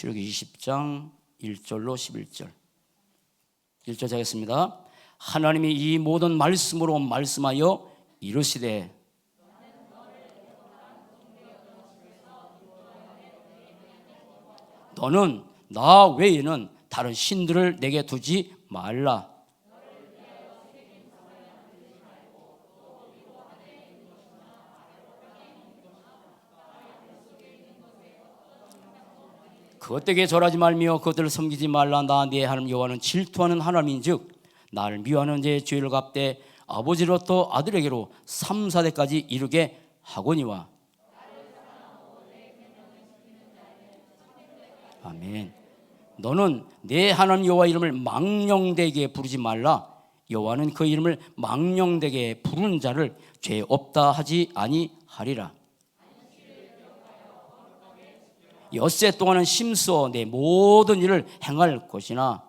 출애굽기 20장 1절로 11절. 1절 하겠습니다. 하나님이 이 모든 말씀으로 말씀하여 이르시되 너는 나 외에는 다른 신들을 내게 두지 말라. 그것들에게 절하지 말며 그것들을 섬기지 말라. 나 네 하나님 여호와는 질투하는 하나님인즉 나를 미워하는 자의 죄를 갚되 아버지로부터 아들에게로 3, 4대까지 이르게 하거니와. 아멘. 너는 내 하나님 여호와 이름을 망령되게 부르지 말라. 여호와는 그 이름을 망령되게 부르는 자를 죄 없다 하지 아니하리라. 엿새 동안은 심써 내 모든 일을 행할 것이나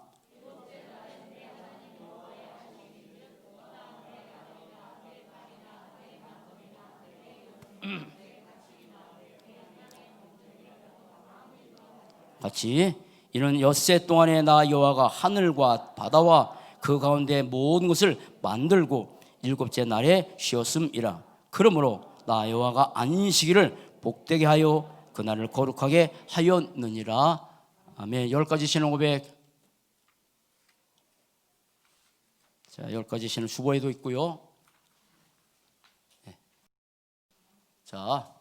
같이 이는 엿새 동안에 나 여호와가 하늘과 바다와 그 가운데 모든 것을 만들고 일곱째 날에 쉬었음이라. 그러므로 나 여호와가 안식일을 복되게 하여 그날을 거룩하게 하였느니라. 아멘. 10가지 신앙 고백. 자, 10가지 신앙 주보에도 있고요. 네. 자,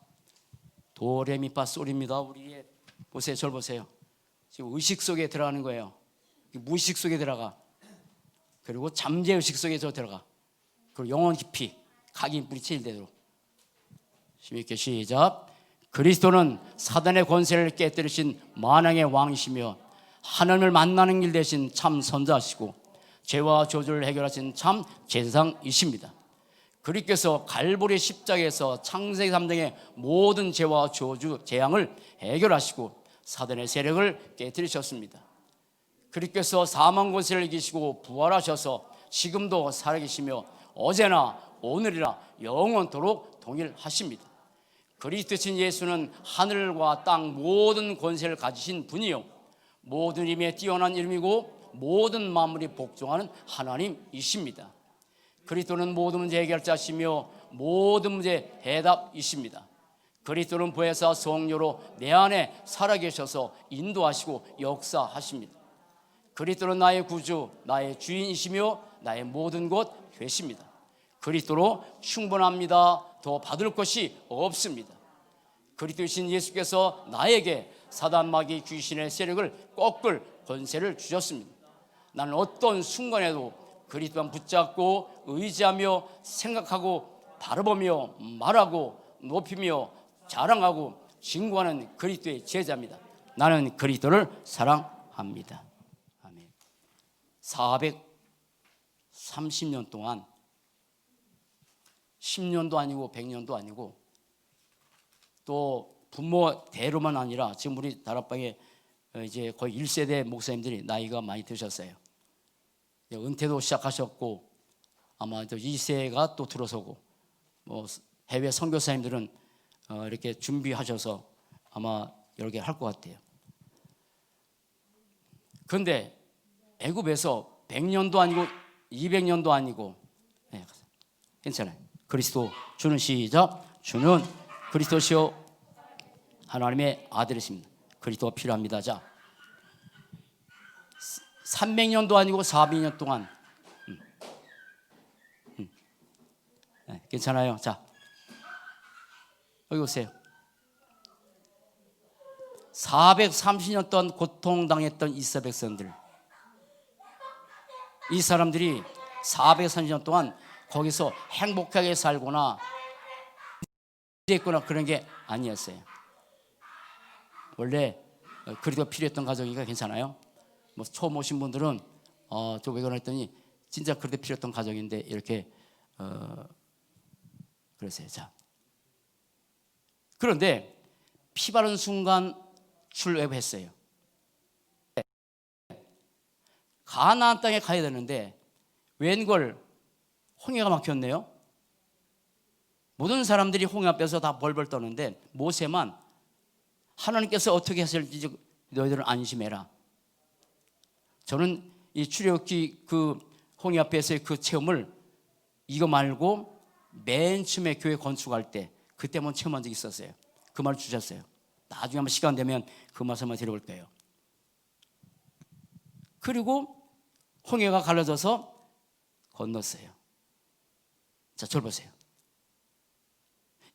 도레미파솔입니다. 우리 보세요, 절 보세요. 지금 의식 속에 들어가는 거예요. 무의식 속에 들어가. 그리고 잠재 의식 속에 들어가. 그리고 영혼 깊이 각인 뿌리칠 대로. 힘있게 시작. 그리스도는 사단의 권세를 깨뜨리신 만왕의 왕이시며 하나님을 만나는 길 대신 참 선자시고 죄와 저주를 해결하신 참 제사장이십니다. 그리스도께서 갈보리 십자가에서 창세기 3장의 모든 죄와 저주, 재앙을 해결하시고 사단의 세력을 깨뜨리셨습니다. 그리스도께서 사망 권세를 이기시고 부활하셔서 지금도 살아계시며 어제나 오늘이나 영원토록 동일하십니다. 그리스도신 예수는 하늘과 땅 모든 권세를 가지신 분이요 모든 이름에 뛰어난 이름이고 모든 만물이 복종하는 하나님이십니다. 그리스도는 모든 문제 해결자시며 모든 문제 해답이십니다. 그리스도는 보혜사 성령으로 내 안에 살아계셔서 인도하시고 역사하십니다. 그리스도는 나의 구주, 나의 주인이시며 나의 모든 것 되십니다. 그리스도로 충분합니다. 더 받을 것이 없습니다. 그리스도이신 예수께서 나에게 사단 마귀 귀신의 세력을 꺾을 권세를 주셨습니다. 나는 어떤 순간에도 그리스도만 붙잡고 의지하며 생각하고 바라보며 말하고 높이며 자랑하고 증거하는 그리스도의 제자입니다. 나는 그리스도를 사랑합니다. 아멘. 430년 동안 10년도 아니고 100년도 아니고 또 부모 대로만 아니라 지금 우리 다락방에 이제 거의 1세대 목사님들이 나이가 많이 드셨어요. 은퇴도 시작하셨고 아마 2세가 또 들어서고 뭐 해외 선교사님들은 이렇게 준비하셔서 아마 여러 개 할 것 같아요. 그런데 애굽에서 100년도 아니고 200년도 아니고 네, 괜찮아요. 그리스도 주는 시작. 주는 그리스도시요 하나님의 아들이십니다. 그리스도가 필요합니다. 자, 300년도 아니고 400년 동안 네, 괜찮아요. 자, 여기 오세요. 430년 동안 고통당했던 이스라엘 백성들, 이 사람들이 430년 동안 거기서 행복하게 살거나 있거나 그런 게 아니었어요. 원래 그리스도가 필요했던 가정이니까 괜찮아요. 뭐 처음 오신 분들은 저 왜 그랬더니 진짜 그리스도 필요했던 가정인데 이렇게 그러세요. 자, 그런데 피 바른 순간 출애굽했어요. 가나안 땅에 가야 되는데 웬걸 홍해가 막혔네요. 모든 사람들이 홍해 앞에서 다 벌벌 떠는데 모세만 하나님께서 어떻게 하실지 너희들은 안심해라. 저는 이 출애굽기 그 홍해 앞에서의 그 체험을 이거 말고 맨 처음에 교회 건축할 때 그때 한번 체험한 적이 있었어요. 그 말을 주셨어요. 나중에 한번 시간 되면 그 말씀 한번 드려볼 거예요. 그리고 홍해가 갈라져서 건넜어요. 자, 저를 보세요.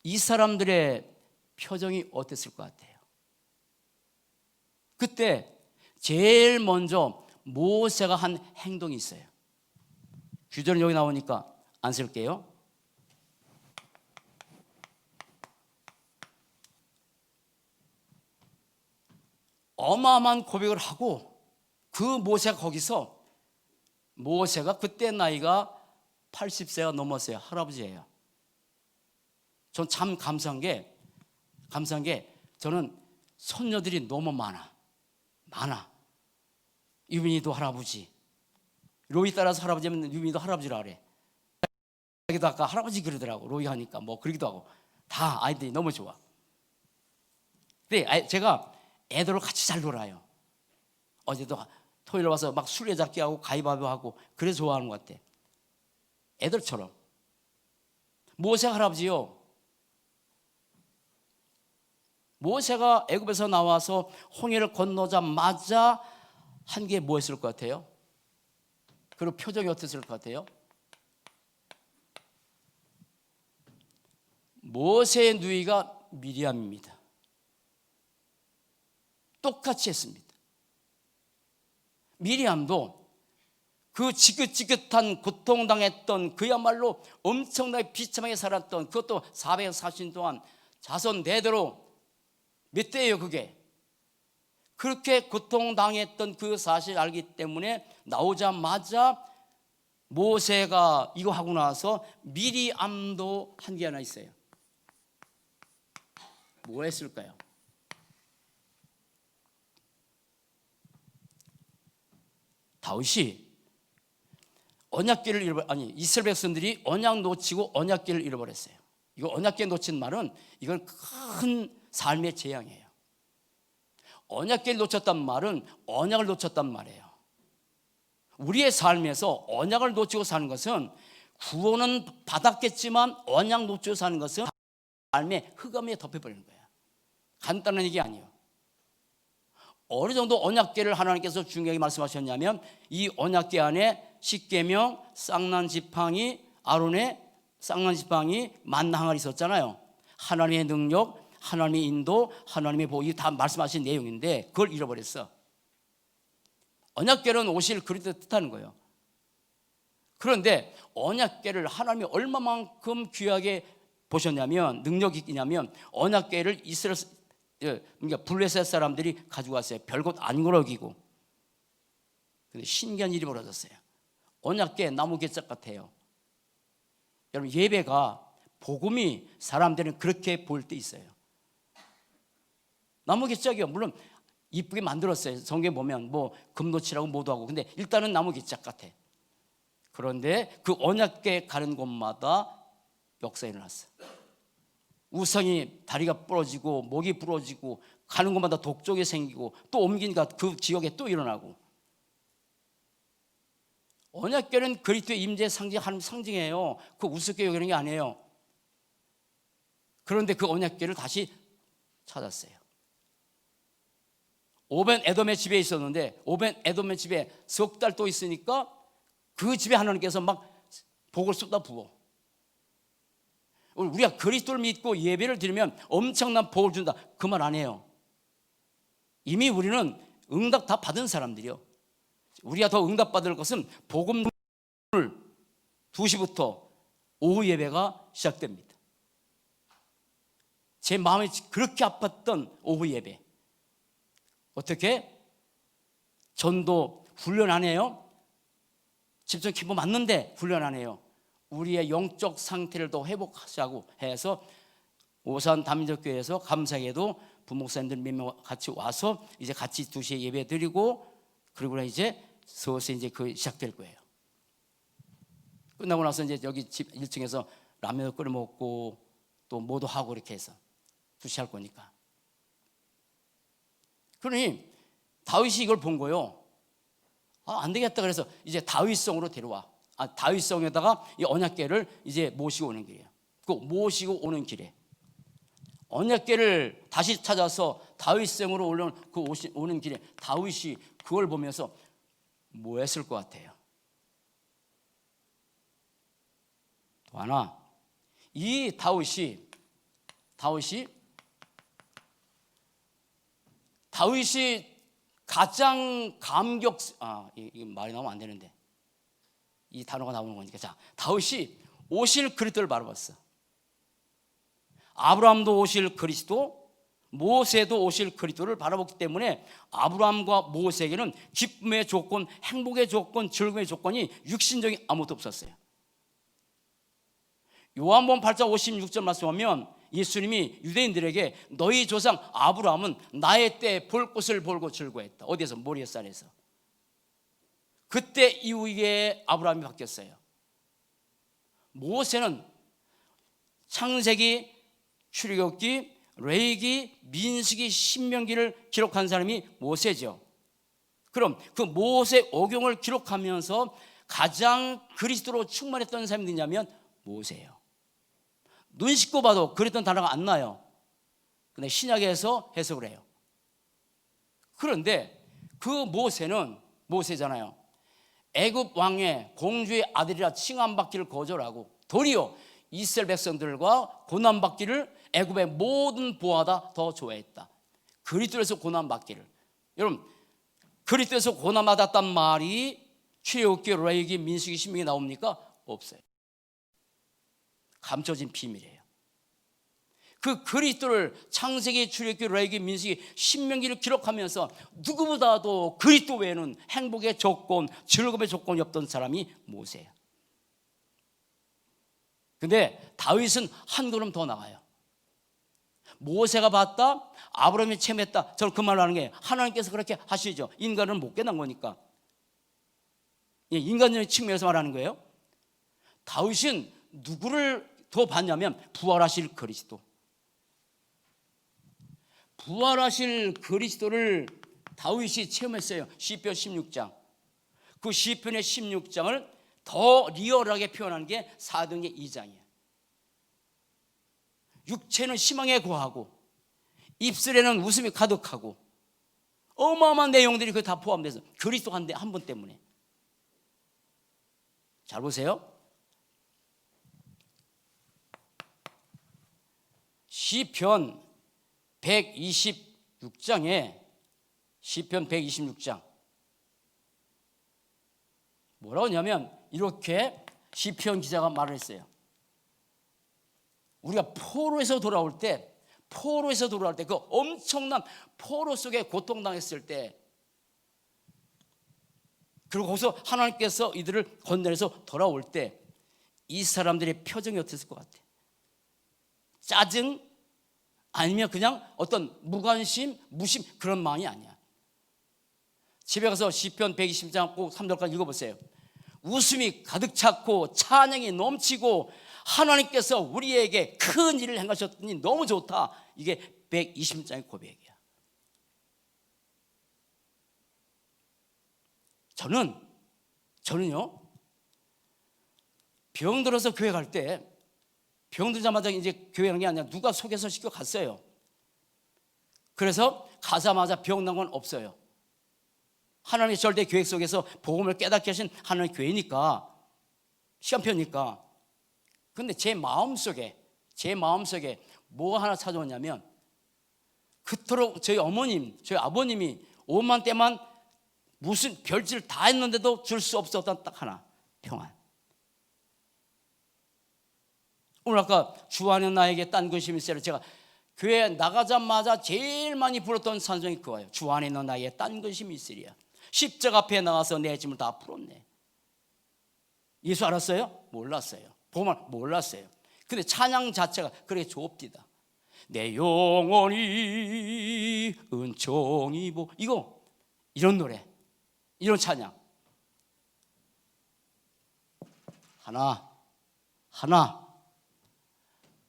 이 사람들의 표정이 어땠을 것 같아요? 그때 제일 먼저 모세가 한 행동이 있어요. 규절은 여기 나오니까 안 쓸게요. 어마어마한 고백을 하고 그 모세가 거기서 모세가 그때 나이가 80세가 넘었어요. 할아버지예요. 전 참 감사한 게 저는 손녀들이 너무 많아. 유민이도 할아버지, 로이 따라서 할아버지면 유민이도 할아버지라 그래. 자기도 아까 할아버지 그러더라고. 로이 하니까 뭐 그러기도 하고. 다 아이들이 너무 좋아. 근데 제가 애들하고 같이 잘 놀아요. 어제도 토요일 와서 막 술래잡기 하고 가위바위보 하고 그래서 좋아하는 것 같아. 애들처럼. 모세 할아버지요. 모세가 애굽에서 나와서 홍해를 건너자마자 한 게 뭐였을 것 같아요? 그리고 표정이 어땠을 것 같아요? 모세의 누이가 미리암입니다. 똑같이 했습니다. 미리암도 그 지긋지긋한 고통당했던 그야말로 엄청나게 비참하게 살았던 그것도 440년 동안 자손 대대로 몇 대예요 그게? 그렇게 고통당했던 그 사실을 알기 때문에 나오자마자 모세가 이거 하고 나서 미리암도 한 게 하나 있어요. 뭐 했을까요? 다윗이 언약궤를 이스라엘 백성들이 언약 놓치고 언약궤를 잃어버렸어요. 이거 언약궤 놓친 말은 이건 큰 삶의 재앙이에요. 언약궤를 놓쳤단 말은 언약을 놓쳤단 말이에요. 우리의 삶에서 언약을 놓치고 사는 것은 구원은 받았겠지만 언약 놓치고 사는 것은 삶의 흑암에 덮여버리는 거예요. 간단한 얘기 아니에요. 어느 정도 언약궤를 하나님께서 중요하게 말씀하셨냐면 이 언약궤 안에 십계명, 쌍난지팡이, 아론의 쌍난지팡이, 만나 항아리 있었잖아요. 하나님의 능력, 하나님의 인도, 하나님의 복이 다 말씀하신 내용인데 그걸 잃어버렸어. 언약궤는 오실 그리스도를 뜻하는 거예요. 그런데 언약궤를 하나님이 얼마만큼 귀하게 보셨냐면 능력이 있냐면 언약궤를 이스라엘 그러니까 블레셋 사람들이 가지고 왔어요. 별것 아닌 걸 어기고. 근데 신기한 일이 벌어졌어요. 언약궤 나무 개짝 같아요. 여러분 예배가 복음이 사람들은 그렇게 보일 때 있어요. 나무 개짝이요. 물론 이쁘게 만들었어요. 성경에 보면 뭐 금노치라고 뭐도 하고. 근데 일단은 나무 개짝 같아. 그런데 그 언약궤 가는 곳마다 역사가 일어났어요. 우상이 다리가 부러지고 목이 부러지고 가는 곳마다 독종이 생기고 또 옮기니까 그 지역에 또 일어나고. 언약궤는 그리스도의 임재 상징하는 상징이에요. 그 우습게 여기는 게 아니에요. 그런데 그 언약궤를 다시 찾았어요. 오벤 에돔의 집에 있었는데 오벤 에돔의 집에 석 달 또 있으니까 그 집에 하나님께서 막 복을 쏟아 부어. 우리가 그리스도를 믿고 예배를 드리면 엄청난 복을 준다 그 말 아니에요. 이미 우리는 응답 다 받은 사람들이요. 우리가 더 응답 받을 것은 복음 2시부터 오후 예배가 시작됩니다. 제 마음이 그렇게 아팠던 오후 예배. 어떻게? 전도 훈련 안 해요? 집중 기도 맞는데 훈련 안 해요. 우리의 영적 상태를 더 회복하자고 해서 오산 다민족교회에서 감사하게도 부목사님들 몇 명 같이 와서 이제 같이 2시에 예배 드리고 그리고 이제 서서 이제 그 시작될 거예요. 끝나고 나서 이제 여기 집 1층에서 라면을 끓여 먹고 또 뭐도 하고 이렇게 해서 2시 할 거니까. 그러니 다윗이 이걸 본 거예요. 안 되겠다. 그래서 이제 다윗성으로 데려와. 다윗성에다가 이 언약궤를 이제 모시고 오는 길이에요. 그 모시고 오는 길에 언약궤를 다시 찾아서 다윗성으로 올라오는 그 오는 길에 다윗이 그걸 보면서 뭐 했을 것 같아요? 또 하나, 이 다윗이 가장 이게 말이 나오면 안 되는데 이 단어가 나오는 거니까. 자, 다윗이 오실 그리스도를 바라봤어. 아브라함도 오실 그리스도, 모세도 오실 그리스도를 바라봤기 때문에 아브라함과 모세에게는 기쁨의 조건, 행복의 조건, 즐거움의 조건이 육신적인 아무것도 없었어요. 요한복음 8장 56절 말씀하면 예수님이 유대인들에게 너희 조상 아브라함은 나의 때 볼 것을 보고 즐거워했다. 어디에서? 모리아산에서. 그때 이후에 아브라함이 바뀌었어요. 모세는 창세기, 출애굽기, 레위기, 민수기, 신명기를 기록한 사람이 모세죠. 그럼 그 모세 오경을 기록하면서 가장 그리스도로 충만했던 사람이 누구냐면 모세예요. 눈 씻고 봐도 그랬던 단어가 안 나요. 근데 신약에서 해석을 해요. 그런데 그 모세잖아요. 애굽 왕의 공주의 아들이라 칭함받기를 거절하고 도리어 이스라엘 백성들과 고난받기를 애굽의 모든 보아다 더 좋아했다. 그리스도에서 고난받기를. 여러분, 그리스도에서 고난받았단 말이 출애굽기, 레위기, 민수기, 신명기 나옵니까? 없어요. 감춰진 비밀이에요. 그 그리스도를 창세기, 출애굽기, 레위기, 민수기, 신명기를 기록하면서 누구보다도 그리스도 외에는 행복의 조건, 즐거움의 조건이 없던 사람이 모세예요. 근데 다윗은 한 걸음 더 나가요. 모세가 봤다, 아브라함이 체험했다. 저는 그 말을 하는 게 하나님께서 그렇게 하시죠. 인간은 못 깨난 거니까. 인간적인 측면에서 말하는 거예요. 다윗은 누구를 더 봤냐면 부활하실 그리스도. 부활하실 그리스도를 다윗이 체험했어요. 시편 16장. 그 시편의 16장을 더 리얼하게 표현한 게 사도행전 2장이에요. 육체는 희망에 거하고 입술에는 웃음이 가득하고 어마어마한 내용들이 그 다 포함돼서 그리스도 한 분 때문에. 잘 보세요. 시편 126장에 시편 126장 뭐라고 하냐면 이렇게 시편 기자가 말을 했어요. 우리가 포로에서 돌아올 때 그 엄청난 포로 속에 고통당했을 때, 그리고 거기서 하나님께서 이들을 건너내서 돌아올 때 이 사람들의 표정이 어땠을 것 같아? 짜증? 아니면 그냥 어떤 무관심, 무심, 그런 마음이 아니야. 집에 가서 시편 120장 꼭 3절까지 읽어보세요. 웃음이 가득 찼고 찬양이 넘치고 하나님께서 우리에게 큰 일을 행하셨더니 너무 좋다. 이게 120장의 고백이야. 저는요 병들어서 교회 갈 때 병들자마자 이제 교회 가는 게 아니라 누가 속여서 시켜 갔어요. 그래서 가자마자 병 난 건 없어요. 하나님의 절대 계획 속에서 복음을 깨닫게 하신 하나님의 교회니까, 시간표니까. 근데 제 마음속에 뭐 하나 찾아오냐면, 그토록 저희 어머님, 저희 아버님이 오만 때만 무슨 별짓을 다 했는데도 줄 수 없었던 딱 하나, 평안. 오늘 아까 주 안에 나에게 딴 근심이 있어요. 제가 교회 나가자마자 제일 많이 불렀던 찬송이 그거예요. 주 안에 너 나에게 딴 근심이 있으리야. 십자가 앞에 나가서 내 짐을 다 풀었네. 예수 알았어요? 몰랐어요. 복음을 몰랐어요. 근데 찬양 자체가 그렇게 좁디다. 내 영혼이 은총이 이런 노래, 이런 찬양 하나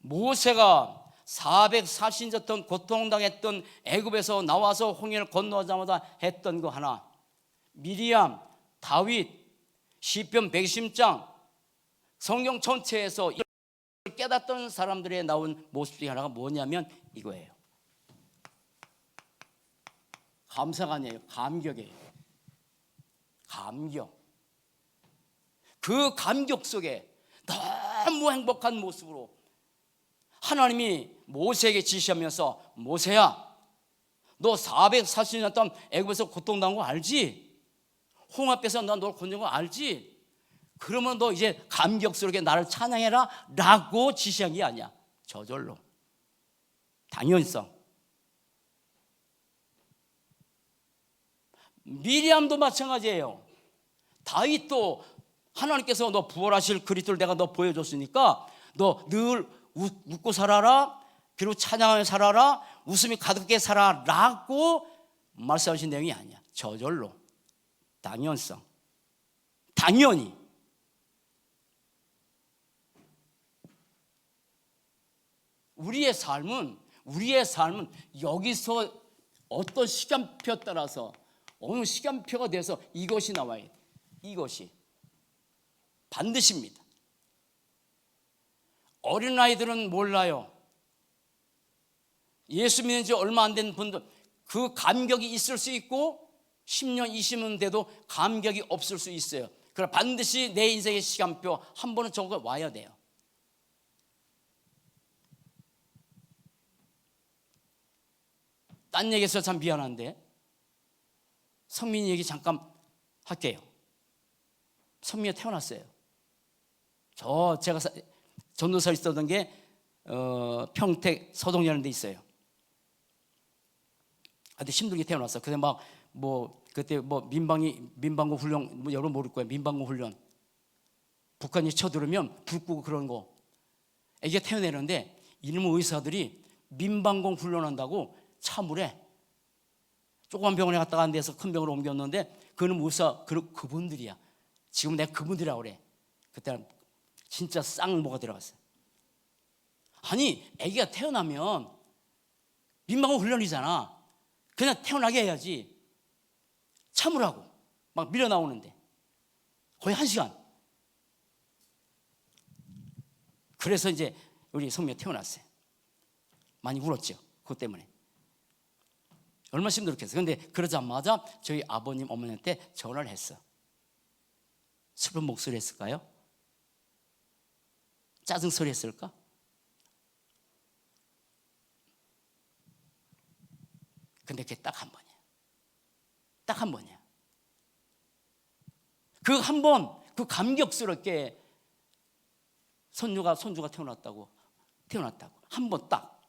모세가 440년 동안 고통당했던 애굽에서 나와서 홍해를 건너자마자 했던 거 하나, 미리암, 다윗, 시편 110장, 성경 전체에서 깨닫던 사람들의 나온 모습 중에 하나가 뭐냐면 이거예요. 감사가 아니에요. 감격이에요. 감격. 그 감격 속에 너무 행복한 모습으로 하나님이 모세에게 지시하면서, 모세야, 너 440년 동안 애굽에서 고통당한 거 알지? 홍해 앞에서 나 널 건진 거 알지? 그러면 너 이제 감격스럽게 나를 찬양해라 라고 지시한 게 아니야. 저절로, 당연성. 미리암도 마찬가지예요. 다윗도 하나님께서 너 부활하실 그리스도를 내가 너 보여줬으니까 너 늘 웃고 살아라, 그리고 찬양하며 살아라, 웃음이 가득하게 살아라고 말씀하신 내용이 아니야. 저절로, 당연성, 당연히. 우리의 삶은 여기서 어떤 시간표에 따라서 어느 시간표가 돼서 이것이 나와야 돼. 이것이 반드시입니다. 어린아이들은 몰라요. 예수 믿는 지 얼마 안 된 분들, 그 감격이 있을 수 있고 10년, 20년 돼도 감격이 없을 수 있어요. 그러나 반드시 내 인생의 시간표 한 번은 적어 와야 돼요. 딴 얘기해서 참 미안한데 성민이 얘기 잠깐 할게요. 성민이가 태어났어요. 제가 전도사 있었던 게 평택 서동이라는 데 있어요. 근데 힘들게 태어났어. 근데 그때 민방공 훈련, 여러분 모를 거예요. 민방공 훈련. 북한이 쳐들으면 불 끄고 그런 거. 애기가 태어내는데 이놈의 의사들이 민방공 훈련한다고 차물에 조그만 병원에 갔다가 안 돼서 큰 병원으로 옮겼는데 그놈 의사, 그분들이야. 지금 내가 그분들이라고 그래. 그때는 진짜 쌍모가 들어갔어요. 아니, 애기가 태어나면 민방공 훈련이잖아. 그냥 태어나게 해야지. 참으라고 막 밀려 나오는데 거의 1시간. 그래서 이제 우리 성미가 태어났어요. 많이 울었죠. 그것 때문에. 얼마나 힘들었겠어요. 근데 그러자마자 저희 아버님 어머니한테 전화를 했어. 슬픈 목소리 했을까요? 짜증 소리 했을까? 근데 그게 딱 한 번이야. 딱 한 번이야. 그 한 번, 그 감격스럽게 손주가 태어났다고 한 번 딱.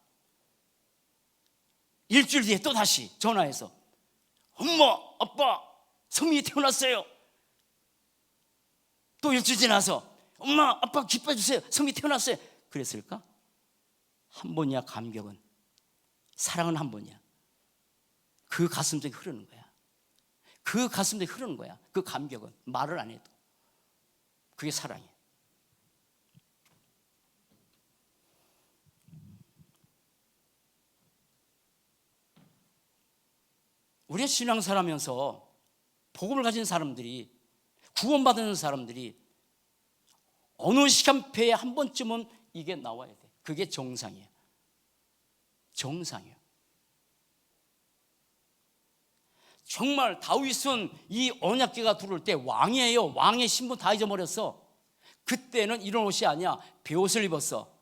일주일 뒤에 또 다시 전화해서 엄마, 아빠, 성민이 태어났어요. 또 일주일 지나서 엄마, 아빠 기뻐해 주세요. 성민이 태어났어요. 그랬을까? 한 번이야. 감격은, 사랑은 한 번이야. 그 가슴속에 흐르는 거야. 그 가슴속에 흐르는 거야. 그 감격은 말을 안 해도. 그게 사랑이야. 우리가 신앙사라면서 복음을 가진 사람들이, 구원받은 사람들이 어느 시간표에 한 번쯤은 이게 나와야 돼. 그게 정상이에요. 정상이에요. 정말 다윗은 이 언약궤가 들어올 때 왕이에요. 왕의 신분 다 잊어버렸어. 그때는 이런 옷이 아니야. 베옷을 입었어.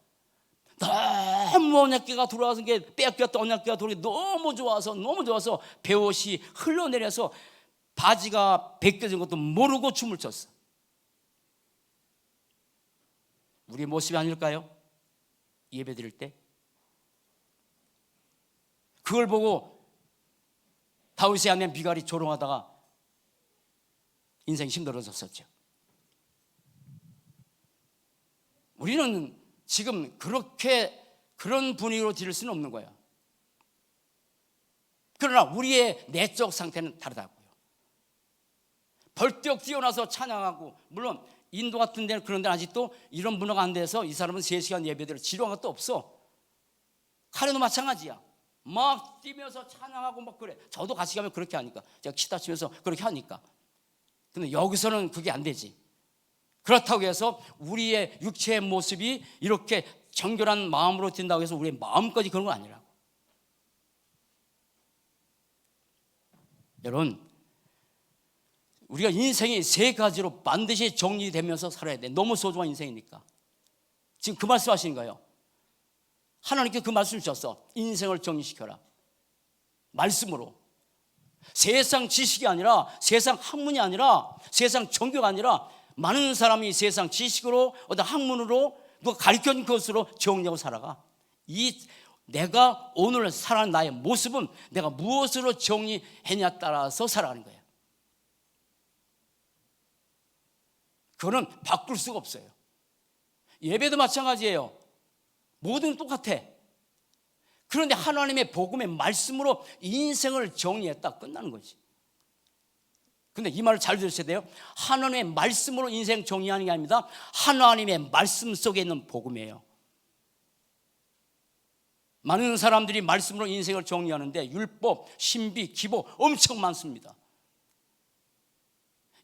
너무 언약궤가 들어와서 게 빼앗겼던 언약궤가 들어오기 너무 좋아서 베옷이 흘러내려서 바지가 벗겨진 것도 모르고 춤을 췄어. 우리의 모습이 아닐까요? 예배 드릴 때 그걸 보고 다윗의 아내 미갈이 조롱하다가 인생이 힘들어졌었죠. 우리는 지금 그런 분위기로 드릴 수는 없는 거예요. 그러나 우리의 내적 상태는 다르다고요. 벌떡 뛰어나서 찬양하고, 물론 인도 같은 데는 그런 데는 아직도 이런 문화가 안 돼서 이 사람은 3시간 예배드려 지루한 것도 없어. 카레도 마찬가지야. 막 뛰면서 찬양하고 막 그래. 저도 같이 가면 그렇게 하니까, 제가 기타 치면서 그렇게 하니까. 근데 여기서는 그게 안 되지. 그렇다고 해서 우리의 육체의 모습이 이렇게 정결한 마음으로 뛴다고 해서 우리의 마음까지 그런 건 아니라고. 여러분, 우리가 인생이 세 가지로 반드시 정리되면서 살아야 돼. 너무 소중한 인생이니까. 지금 그 말씀 하시는 거예요. 하나님께 그 말씀 주셨어. 인생을 정리시켜라. 말씀으로. 세상 지식이 아니라, 세상 학문이 아니라, 세상 종교가 아니라, 많은 사람이 세상 지식으로, 어떤 학문으로, 누가 가르쳐준 것으로 정리하고 살아가. 내가 오늘 살아가는 나의 모습은 내가 무엇으로 정리했냐에 따라서 살아가는 거예요. 그거는 바꿀 수가 없어요. 예배도 마찬가지예요. 모든 똑같아. 그런데 하나님의 복음의 말씀으로 인생을 정리했다, 끝나는 거지. 근데 이 말을 잘 들으셔야 돼요. 하나님의 말씀으로 인생 정리하는 게 아닙니다. 하나님의 말씀 속에 있는 복음이에요. 많은 사람들이 말씀으로 인생을 정리하는데 율법, 신비, 기복 엄청 많습니다.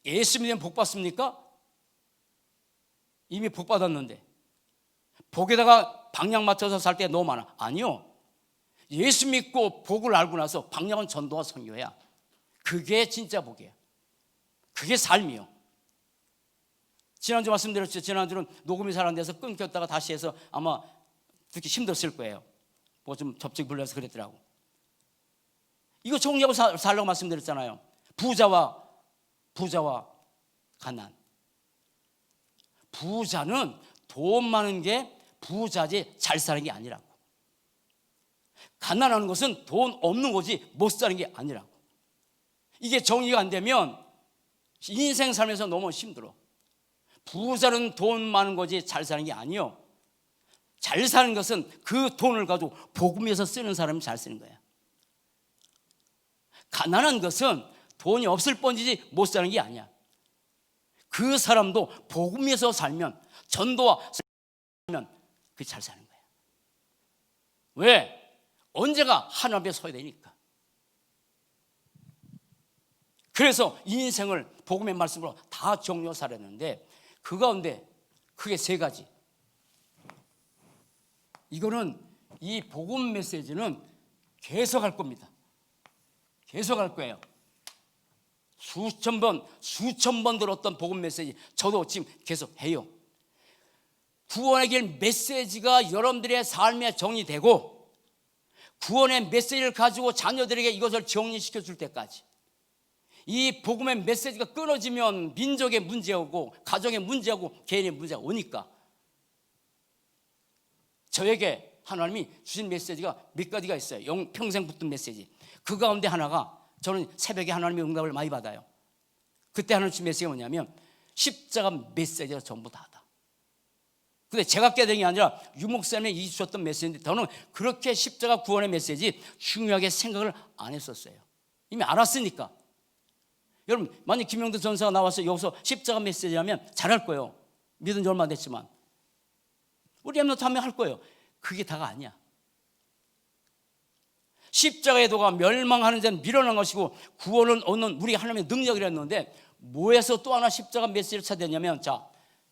예수 믿으면 복 받습니까? 이미 복 받았는데. 복에다가 방향 맞춰서 살 때 너무 많아. 아니요. 예수 믿고 복을 알고 나서 방향은 전도와 선교야. 그게 진짜 복이에요. 그게 삶이요. 지난주 말씀드렸죠. 지난주는 녹음이 잘 안 돼서 끊겼다가 다시 해서 아마 듣기 힘들었을 거예요. 뭐 좀 접촉이 불려서 그랬더라고. 이거 정리하고 살라고 말씀드렸잖아요. 부자와 가난. 부자는 돈 많은 게 부자지 잘 사는 게 아니라고. 가난한 것은 돈 없는 거지 못 사는 게 아니라고. 이게 정리가 안 되면 인생 살면서 너무 힘들어. 부자는 돈 많은 거지 잘 사는 게 아니요. 잘 사는 것은 그 돈을 가지고 복음 위해서 쓰는 사람이 잘 쓰는 거야. 가난한 것은 돈이 없을 뿐이지 못 사는 게 아니야. 그 사람도 복음 위해서 살면, 전도와 살면 그게 잘 사는 거야. 왜? 언제가 하나님 앞에 서야 되니까. 그래서 인생을 복음의 말씀으로 다 정리하고 살았는데 그 가운데 크게 세 가지. 이거는 이 복음 메시지는 계속 할 겁니다. 계속 할 거예요. 수천 번 들었던 복음 메시지 저도 지금 계속 해요. 구원의 길 메시지가 여러분들의 삶에 정리되고 구원의 메시지를 가지고 자녀들에게 이것을 정리시켜 줄 때까지, 이 복음의 메시지가 끊어지면 민족의 문제오고 가정의 문제하고 개인의 문제가 오니까 저에게 하나님이 주신 메시지가 몇 가지가 있어요. 평생 붙은 메시지. 그 가운데 하나가, 저는 새벽에 하나님의 응답을 많이 받아요. 그때 하나님 주신 메시지가 뭐냐면 십자가 메시지가 전부 다다. 근데 제가 깨달은 게 아니라 유목사님이 주셨던 메시지인데 저는 그렇게 십자가 구원의 메시지 중요하게 생각을 안 했었어요. 이미 알았으니까. 여러분, 만약 김영도 전사가 나와서 여기서 십자가 메시지라면 잘할 거예요. 믿은 지 얼마 됐지만. 우리 엠너트 하면 할 거예요. 그게 다가 아니야. 십자가의 도가 멸망하는 자는 밀어난 것이고 구원은 얻는 우리 하나님의 능력이랬는데, 뭐에서 또 하나 십자가 메시지를 찾았냐면, 자,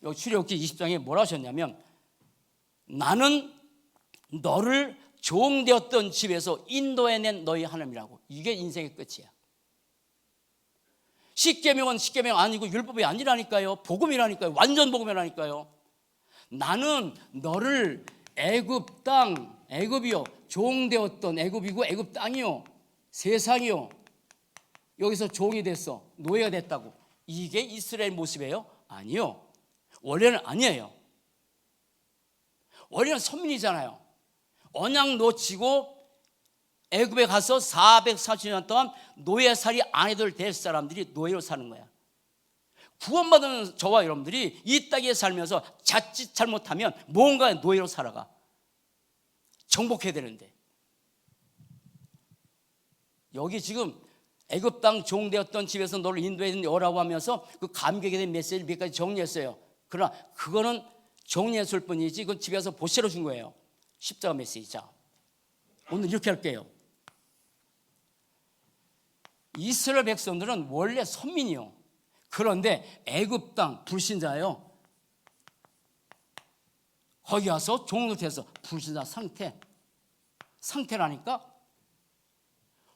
여기 출애굽기 20장에 뭐라 하셨냐면, 나는 너를 종되었던 집에서 인도해낸 너희 하나님이라고. 이게 인생의 끝이야. 십계명은 십계명 아니고 율법이 아니라니까요. 복음이라니까요. 완전 복음이라니까요. 나는 너를 애굽 땅, 애굽이요, 종되었던 애굽이고 애굽 땅이요, 세상이요, 여기서 종이 됐어, 노예가 됐다고. 이게 이스라엘 모습이에요? 아니요. 원래는 아니에요. 원래는 선민이잖아요. 언약 놓치고 애굽에 가서 440년 동안 노예살이 안 해도 될 사람들이 노예로 사는 거야. 구원받은 저와 여러분들이 이 땅에 살면서 자칫 잘못하면 뭔가 노예로 살아가. 정복해야 되는데. 여기 지금 애굽 땅 종되었던 집에서 너를 인도해 오라고 하면서 그 감격에 대한 메시지를 몇 가지 정리했어요. 그러나 그거는 정리했을 뿐이지 그건 집에서 보시러 준 거예요. 십자가 메시지자. 오늘 이렇게 할게요. 이스라엘 백성들은 원래 선민이요. 그런데 애굽 땅 불신자예요. 거기 가서 종노릇해서 불신자 상태라니까.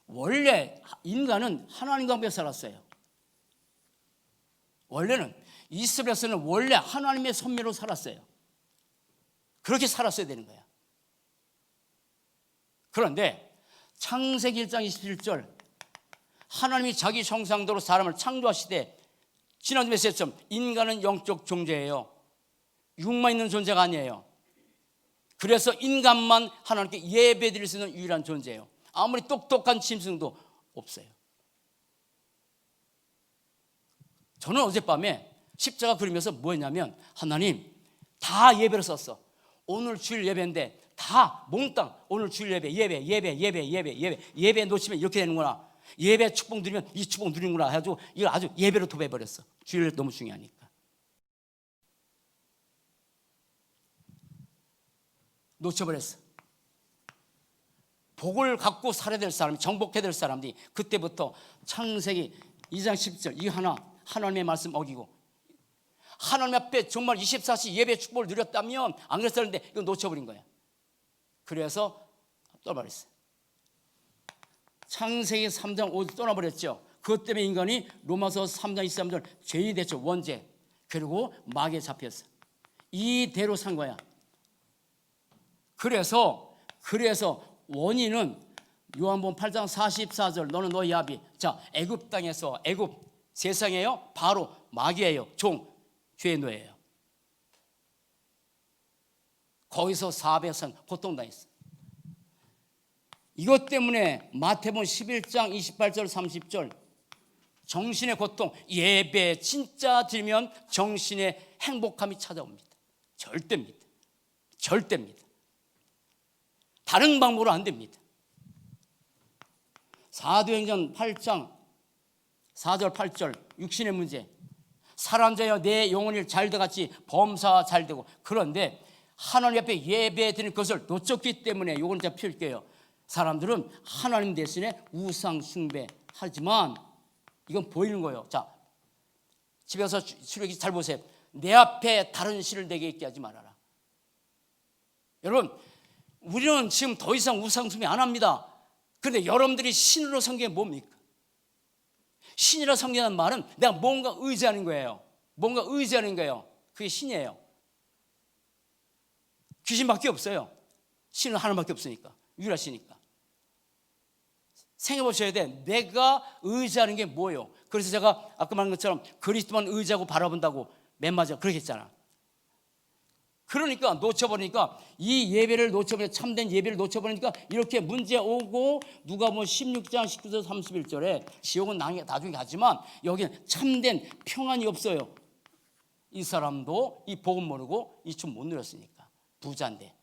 원래 인간은 하나님과 함께 살았어요. 원래는 이스라엘에서는 원래 하나님의 선미로 살았어요. 그렇게 살았어야 되는 거야. 그런데 창세기 1장 27절 하나님이 자기 형상대로 사람을 창조하시되, 지난주 메시지처럼 인간은 영적 존재예요. 육만 있는 존재가 아니에요. 그래서 인간만 하나님께 예배드릴 수 있는 유일한 존재예요. 아무리 똑똑한 짐승도 없어요. 저는 어젯밤에 십자가 그리면서 뭐 했냐면, 하나님 다 예배로 썼어. 오늘 주일 예배인데 다 몽땅 오늘 주일 예배 놓치면 이렇게 되는구나. 예배 축복 누리면 이 축복 누리는구나 해가지고 이걸 아주 예배로 도배해버렸어. 주일 너무 중요하니까. 놓쳐버렸어. 복을 갖고 살아야 될 사람이, 정복해야 될 사람들이 그때부터 창세기 2장 10절 이 하나님의 말씀 어기고 하나님 앞에 정말 24시 예배 축복을 누렸다면 안 그랬었는데 이거 놓쳐버린 거야. 그래서 떠나버렸어요. 창세기 3장 5절 떠나버렸죠. 그것 때문에 인간이 로마서 3장 23절 죄인이 됐죠. 원죄. 그리고 마귀에 잡혔어. 이대로 산 거야. 그래서 원인은 요한복음 8장 44절 너는 너희 아비. 자, 애굽 땅에서, 애굽 세상이에요. 바로 마귀예요. 종, 죄의 노예예요. 거기서 400년 고통당했어. 이것 때문에 마태복음 11장 28절 30절 정신의 고통, 예배 진짜 드리면 정신의 행복함이 찾아옵니다. 절대입니다. 다른 방법으로 안 됩니다. 사도행전 8장 4절 8절 육신의 문제. 사람자여 내 영혼이 잘돼같이 범사가 잘되고, 그런데 하나님 앞에 예배 드리는 것을 놓쳤기 때문에 이건 제가 펼게요. 사람들은 하나님 대신에 우상 숭배하지만 이건 보이는 거예요. 자, 집에서 출애굽기 잘 보세요. 내 앞에 다른 신을 내게 있게 하지 말아라. 여러분, 우리는 지금 더 이상 우상 숭배 안 합니다. 그런데 여러분들이 신으로 섬기는 게 뭡니까? 신이라 섬기는 말은 내가 뭔가 의지하는 거예요. 그게 신이에요. 귀신밖에 없어요. 신은 하나밖에 없으니까, 유일하시니까. 생각해보셔야 돼. 내가 의지하는 게 뭐예요? 그래서 제가 아까 말한 것처럼 그리스도만 의지하고 바라본다고 맨 마지막 그렇게 했잖아. 그러니까 놓쳐버리니까, 이 예배를 놓쳐버리니까, 참된 예배를 놓쳐버리니까 이렇게 문제 오고, 누가복음 16장 19절 31절에 지옥은 나중에 가지만 여기는 참된 평안이 없어요. 이 사람도 이 복음 모르고 이 춤 못 누렸으니까. 부자인데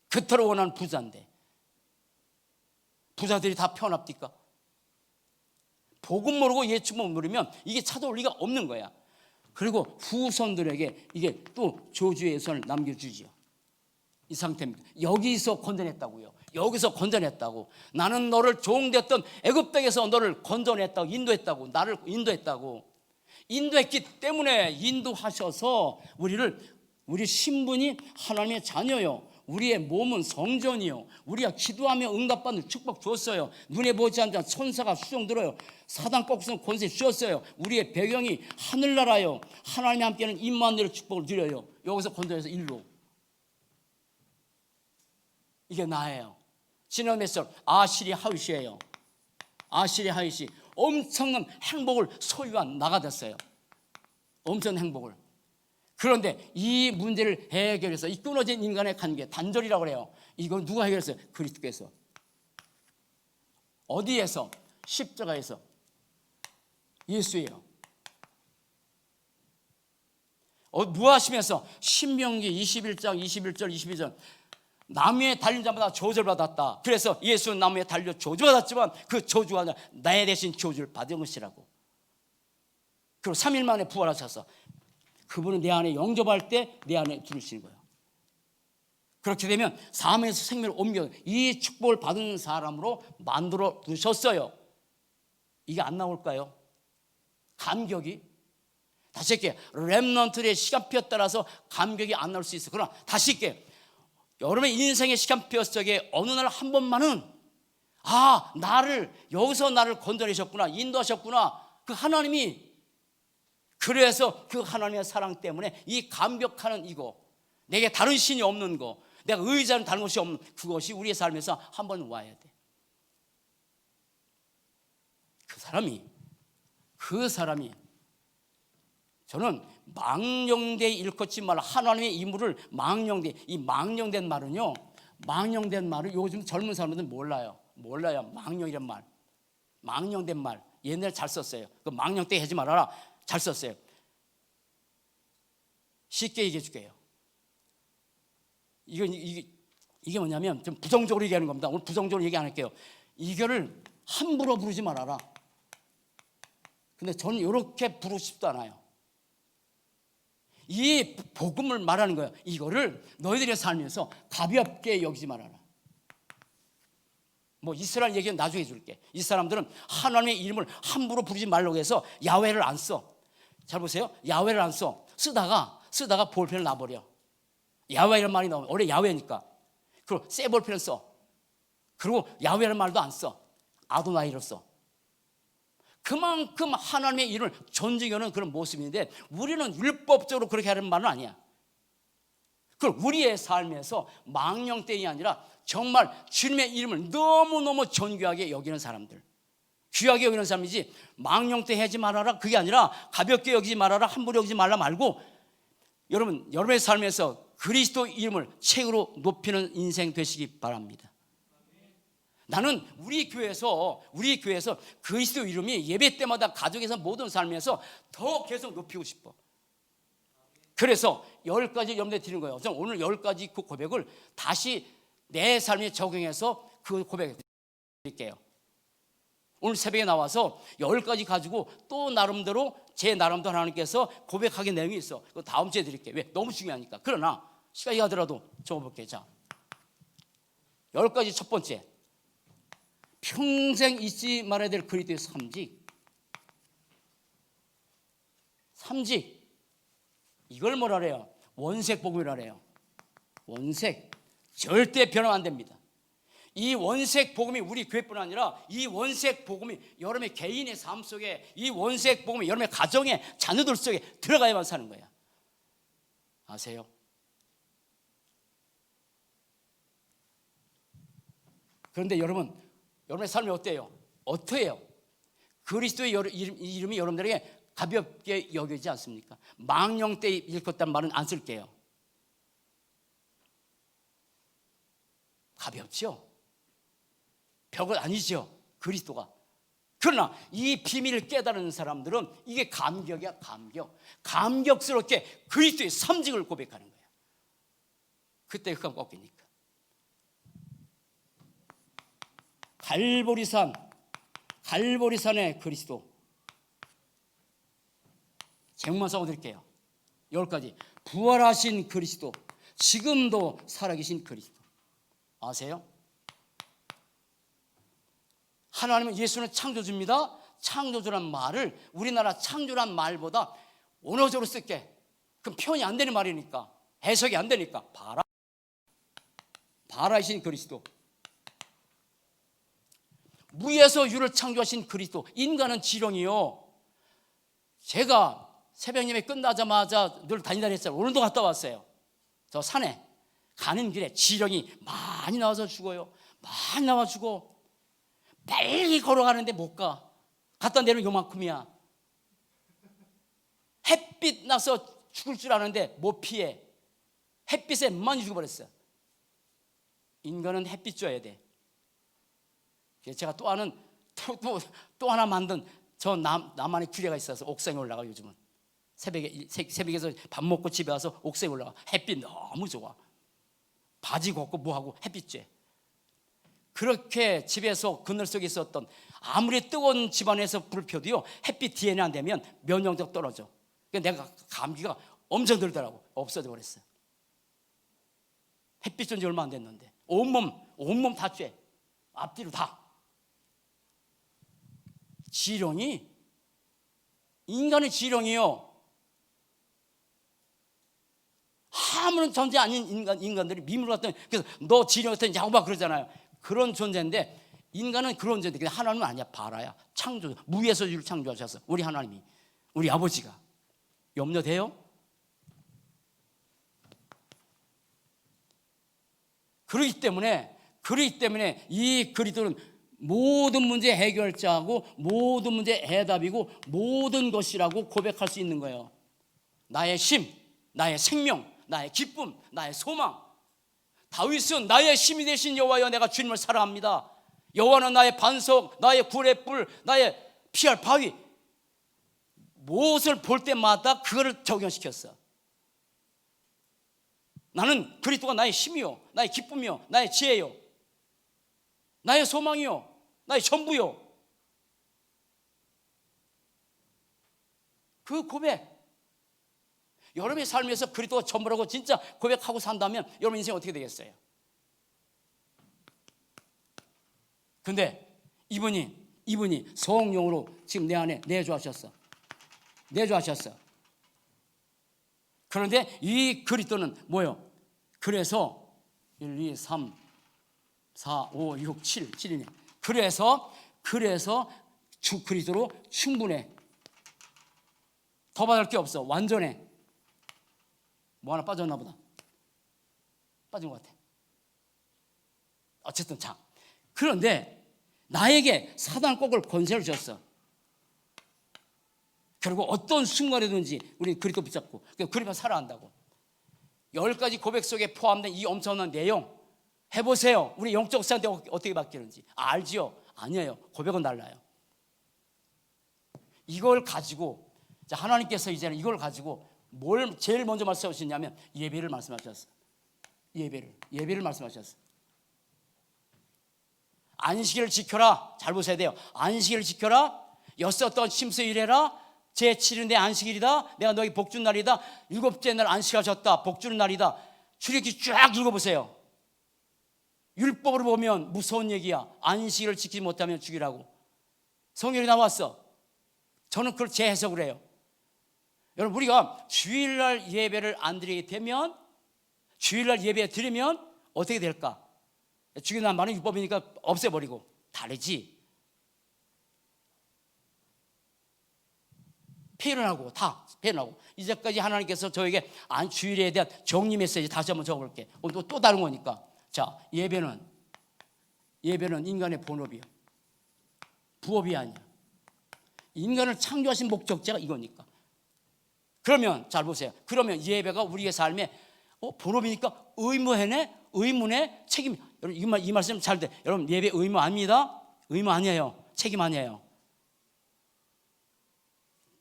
그토록 원하는 부자인데 부자들이 다 편합니까? 복음 모르고 예수 못 누리면 이게 찾아올 리가 없는 거야. 그리고 후손들에게 이게 또 저주의 예선을 남겨주지요. 이 상태입니다. 여기서 건져냈다고요. 나는 너를 종되었던 애굽 땅에서 너를 건져냈다고, 나를 인도했다고. 인도했기 때문에 인도하셔서 우리 신분이 하나님의 자녀요, 우리의 몸은 성전이요, 우리가 기도하며 응답받는 축복 주었어요. 눈에 보지 않는 천사가 수종 들어요. 사단 꺾으면 권세 주었어요. 우리의 배경이 하늘나라요, 하나님이 함께하는 임마누엘 축복을 드려요. 여기서 건져내서 일로. 이게 나예요. 지난 메시지 아시리 하윗이에요. 엄청난 행복을 소유한 나가 됐어요. 엄청난 행복을. 그런데 이 문제를 해결해서 이 끊어진 인간의 관계, 단절이라고 그래요. 이걸 누가 해결했어요? 그리스도께서. 어디에서? 십자가에서. 예수예요. 무하시면서 신명기 21장 21절 22절 나무에 달린 자마다 저주를 받았다. 그래서 예수는 나무에 달려 저주받았지만 그 저주가 아니라 나의 대신 저주를 받은 것이라고. 그리고 3일 만에 부활하셔서 그분은 내 안에 영접할 때 내 안에 들으시는 거예요. 그렇게 되면 사망에서 생명을 옮겨 이 축복을 받은 사람으로 만들어 두셨어요. 이게 안 나올까요? 감격이? 다시 할게요. 렘넌트의 시간표에 따라서 감격이 안 나올 수 있어요. 그러나 다시 할게요. 여러분의 인생의 시간표 속에 어느 날 한 번만은 나를 여기서 나를 건져내셨구나, 인도하셨구나. 그 하나님이, 그래서 그 하나님의 사랑 때문에 이 감격하는 이거, 내게 다른 신이 없는 거, 내가 의지하는 다른 것이 없는 그것이 우리의 삶에서 한 번 와야 돼. 그 사람이 저는 망령되 일컫지 말라. 하나님의 이물을 망령되, 이 망령된 말은요, 망령된 말을 요즘 젊은 사람들은 몰라요. 망령이란 말, 망령된 말 옛날에 잘 썼어요. 그 망령되 하지 말아라 잘 썼어요. 쉽게 얘기해 줄게요. 이게 뭐냐면 좀 부정적으로 얘기하는 겁니다. 오늘 부정적으로 얘기 안 할게요. 이거를 함부로 부르지 말아라. 근데 저는 이렇게 부르고 싶지도 않아요. 이 복음을 말하는 거예요. 이거를 너희들의 삶에서 가볍게 여기지 말아라. 뭐 이스라엘 얘기는 나중에 줄게. 이 사람들은 하나님의 이름을 함부로 부르지 말라고 해서 야훼를 안 써. 잘 보세요. 야훼를 안 써. 쓰다가 볼펜을 놔버려. 야훼라는 말이 나오면 원래 야훼니까. 그리고 새 볼펜을 써. 그리고 야훼라는 말도 안 써. 아도나이를 써. 그만큼 하나님의 이름을 존중하는 그런 모습인데, 우리는 율법적으로 그렇게 하는 말은 아니야. 그럼 우리의 삶에서 망령됨이 아니라 정말 주님의 이름을 너무너무 존귀하게 여기는 사람들, 귀하게 여기는 사람이지, 망령됨 하지 말아라 그게 아니라 가볍게 여기지 말아라, 함부로 여기지 말라 말고, 여러분의 삶에서 그리스도 이름을 최고로 높이는 인생 되시기 바랍니다. 나는 우리 교회에서 그리스도 이름이 예배 때마다 가족에서 모든 삶에서 더 계속 높이고 싶어. 그래서 10가지 염두에 드리는 거예요. 저는 오늘 10가지 그 고백을 다시 내 삶에 적용해서 그 고백을 드릴게요. 오늘 새벽에 나와서 10가지 가지고 또 나름대로 제 나름대로 하나님께서 고백하게 내용이 있어. 그거 다음 주에 드릴게요. 왜? 너무 중요하니까. 그러나 시간이 가더라도 적어볼게요. 자, 10가지 첫 번째, 평생 잊지 말아야 될 그리스도의 삼직. 이걸 뭐라 그래요? 원색 복음이라 그래요. 원색. 절대 변하면 안 됩니다. 이 원색 복음이 우리 교회뿐 아니라 이 원색 복음이 여러분의 개인의 삶 속에, 이 원색 복음이 여러분의 가정의 자녀들 속에 들어가야만 사는 거야. 아세요? 그런데 여러분의 삶이 어때요? 어떠해요? 그리스도의 이름이 여러분들에게 가볍게 여기지 않습니까? 망령때 일컫다는 말은 안 쓸게요. 가볍죠? 벽은 아니죠, 그리스도가. 그러나 이 비밀을 깨달은 사람들은 이게 감격이야, 감격스럽게 그리스도의 삼직을 고백하는 거야. 그때 흑암 꺾이니까. 갈보리산의 그리스도. 제목만 써드릴게요. 10가지. 부활하신 그리스도, 지금도 살아계신 그리스도. 아세요? 하나님은, 예수는 창조주입니다. 창조주란 말을 우리나라 창조란 말보다 원어적으로 쓸게. 그럼 표현이 안 되는 말이니까, 해석이 안 되니까 바라이신 그리스도. 무에서 유를 창조하신 그리스도. 인간은 지렁이요. 제가 새벽 예배 끝나자마자 늘 다니다 했어요. 오늘도 갔다 왔어요. 저 산에 가는 길에 지렁이 많이 나와서 죽어요. 많이 나와 죽어. 빨리 걸어가는데 못 가. 갔다 내려면 요만큼이야. 햇빛 나서 죽을 줄 아는데 못 피해. 햇빛에 많이 죽어버렸어요. 인간은 햇빛 줘야 돼. 제가 또 하나 만든 저 나만의 규례가 있어서 옥상에 올라가. 요즘은 새벽에서 밥 먹고 집에 와서 옥상에 올라가. 햇빛 너무 좋아. 바지 걷고 뭐하고 햇빛 쬐. 그렇게 집에서 그늘 속에 있었던, 아무리 뜨거운 집안에서 불 펴도요, 햇빛 뒤에는 안 되면 면역력 떨어져. 그러니까 내가 감기가 엄청 들더라고. 없어져 버렸어요. 햇빛 쏜지 얼마 안 됐는데 온몸 다 쬐. 앞뒤로 다. 지령이, 인간의 지령이요, 아무런 존재 아닌 인간들이 미물 같은, 그래서 너 지령 같은 야구바 그러잖아요. 그런 존재인데 인간은 그런 존재인데 하나님은 아니야. 바라야. 창조, 무에서 유를 창조하셨어. 우리 하나님이, 우리 아버지가. 염려돼요? 그렇기 때문에 이 그리스도는 모든 문제 해결자고 모든 문제 해답이고 모든 것이라고 고백할 수 있는 거예요. 나의 심, 나의 생명, 나의 기쁨, 나의 소망. 다윗은 나의 힘이 되신 여호와여 내가 주님을 사랑합니다. 여호와는 나의 반석, 나의 굴의 뿔, 나의 피할 바위. 무엇을 볼 때마다 그거를 적용시켰어. 나는 그리스도가 나의 힘이요, 나의 기쁨이요, 나의 지혜요, 나의 소망이요, 나의 전부요. 그 고백, 여러분의 삶에서 그리스도가 전부라고 진짜 고백하고 산다면 여러분 인생 어떻게 되겠어요? 근데 이분이 성령으로 지금 내 안에 내주하셨어. 그런데 이 그리스도는 뭐예요? 그래서 1, 2, 3, 4, 5, 6, 7이네. 그래서 주 그리스도로 충분해. 더 받을 게 없어. 완전해. 뭐 하나 빠졌나 보다. 빠진 것 같아. 어쨌든 자, 그런데 나에게 사단 꼭을 권세를 줬어. 그리고 어떤 순간이든지 우리 그리스도 붙잡고 그러면 살아야 한다고. 10가지 고백 속에 포함된 이 엄청난 내용 해보세요. 우리 영적 상태 어떻게 바뀌는지 알지요? 아니에요. 고백은 달라요. 이걸 가지고 하나님께서 이제는 이걸 가지고 뭘 제일 먼저 말씀하셨냐면 예배를 말씀하셨어. 예배를 말씀하셨어. 안식일을 지켜라. 잘 보셔야 돼요. 안식일을 지켜라. 였었던 심수일해라. 제7일인데 안식일이다. 내가 너희 복주는 날이다. 7째 날 안식하셨다. 복주는 날이다. 출애굽기 쫙 읽어보세요. 율법으로 보면 무서운 얘기야. 안식일을 지키지 못하면 죽이라고. 성경이 나왔어. 저는 그걸 재해석을 해요. 여러분, 우리가 주일날 예배를 안 드리게 되면, 주일날 예배 드리면 어떻게 될까? 죽이는 말은 율법이니까 없애버리고 다르지. 폐륜하고 다 폐륜하고. 이제까지 하나님께서 저에게 주일에 대한 정리 메시지 다시 한번 적어볼게. 또 다른 거니까. 자, 예배는 인간의 본업이야. 부업이 아니야. 인간을 창조하신 목적자가 이거니까. 그러면 잘 보세요. 그러면 예배가 우리의 삶에 본업이니까 의문의 책임. 여러분 이 말씀 잘 돼. 여러분 예배 의무 아닙니다. 의무 아니에요. 책임 아니에요.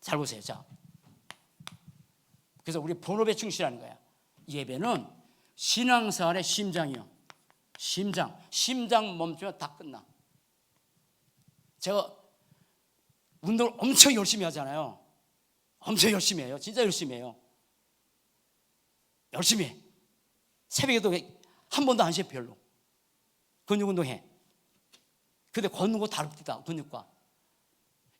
잘 보세요. 자, 그래서 우리 본업에 충실하는 거야. 예배는 신앙생활의 심장이요. 심장 멈추면 다 끝나. 제가 운동을 엄청 열심히 하잖아요. 엄청 열심히 해요. 진짜 열심히 해요. 열심히 해. 새벽에도 한 번도 안 쉬어. 별로. 근육 운동해. 근데 걷는 거 다릅니다. 근육과.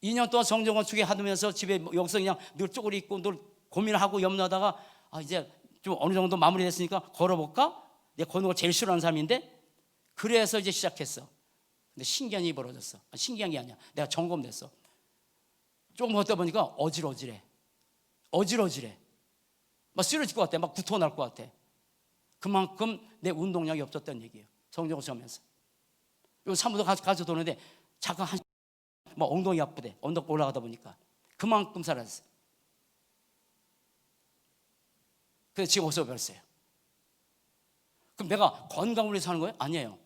2년 동안 성경 건축에 하면서 집에 여기서 그냥 늘 쪼그리 있고 늘 고민하고 염려하다가 이제 좀 어느 정도 마무리됐으니까 걸어볼까? 내가 걷는 걸 제일 싫어하는 사람인데 그래서 이제 시작했어. 근데 신기한 일이 벌어졌어. 신기한 게 아니야. 내가 점검됐어. 조금 걷다 보니까 어질어질해. 막 쓰러질 것 같아. 막 구토 날 것 같아. 그만큼 내 운동량이 없었다는 얘기예요. 성경을 하면서. 요 사무도 가서 도는데 잠깐 막 엉덩이 아프대. 언덕 올라가다 보니까 그만큼 사라졌어요. 그래서 지금 없어버렸어요. 그럼 내가 건강을 위해서 하는 거예요? 아니에요.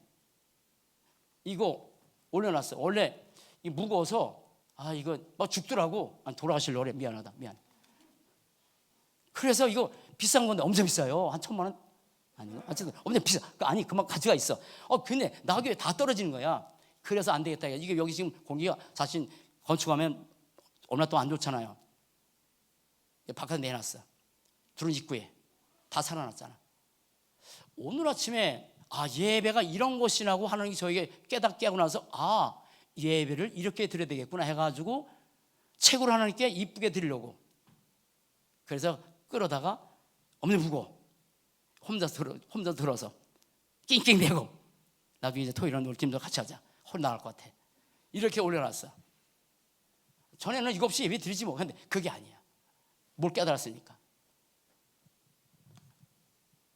이거 올려놨어요. 원래 이 무거워서 이거 막 죽더라고. 돌아가실려 그래. 미안하다. 미안. 그래서 이거 비싼 건데 엄청 비싸요. 한 1,000만 원? 아니요. 어쨌든 엄청 비싸. 아니 그만 가치가 있어. 근데 나귀에 다 떨어지는 거야. 그래서 안 되겠다. 이게 여기 지금 공기가 사실 건축하면 얼마나 또 안 좋잖아요. 바깥에 내놨어. 들은 입구에 다 살아났잖아. 오늘 아침에 예배가 이런 것이라고 하나님이 저에게 깨닫게 하고 나서 예배를 이렇게 드려야 되겠구나 해가지고 책으로 하나님께 이쁘게 드리려고, 그래서 끌어다가 엄니 부고 혼자 들어서 낑낑대고, 나중에 이제 토요일은 우리 팀도 같이 하자, 혼나갈 것 같아, 이렇게 올려놨어. 전에는 이거 없이 예배 드리지 뭐. 근데 그게 아니야. 뭘 깨달았으니까.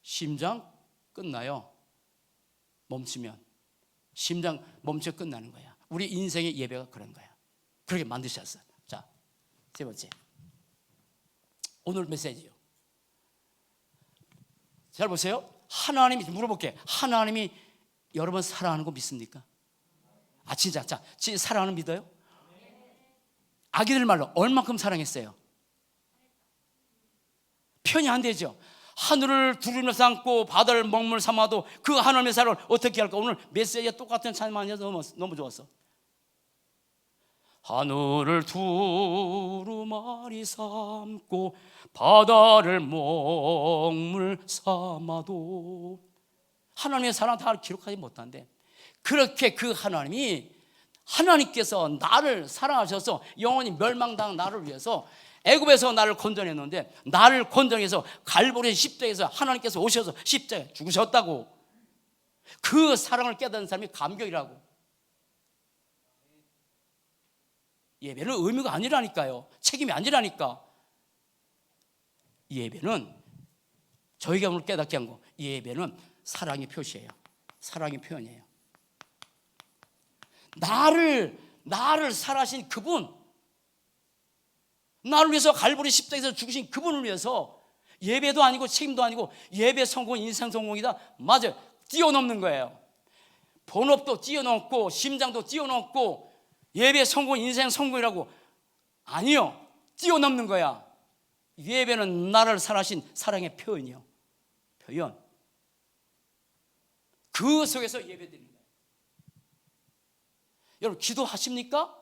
심장 끝나요. 멈추면 심장 멈춰 끝나는 거야. 우리 인생의 예배가 그런 거야. 그렇게 만드셨어. 자, 세 번째, 오늘 메시지요. 잘 보세요. 하나님이, 물어볼게, 하나님이 여러분 사랑하는 거 믿습니까? 진짜 사랑하는 믿어요? 아기들 말로 얼만큼 사랑했어요? 표현이 안 되죠. 하늘을 두루며 삼고 바다를 먹물 삼아도 그 하나님의 사랑을 어떻게 할까? 오늘 메시지가 똑같은 찬양 아니어서 너무 좋았어. 하늘을 두루마리 삼고 바다를 먹물 삼아도, 하나님의 사랑 다 기록하지 못한데, 그렇게 그 하나님께서 나를 사랑하셔서 영원히 멸망당한 나를 위해서 애굽에서 나를 건져냈는데, 나를 건져내서 갈보리 십자가에서 하나님께서 오셔서 십자가에 죽으셨다고. 그 사랑을 깨닫는 사람이 감격이라고. 예배는 의무가 아니라니까요. 책임이 아니라니까. 예배는 저희가 오늘 깨닫게 한 거, 예배는 사랑의 표시예요. 사랑의 표현이에요. 나를 사랑하신 그분, 나를 위해서 갈보리 십자가에서 죽으신 그분을 위해서 예배도 아니고 책임도 아니고, 예배 성공은 인생 성공이다. 맞아요. 뛰어넘는 거예요. 본업도 뛰어넘고 심장도 뛰어넘고 예배 성공은 인생 성공이라고. 아니요, 뛰어넘는 거야. 예배는 나를 사랑하신 사랑의 표현이요. 표현. 그 속에서 예배드리는 거예요. 여러분, 기도하십니까?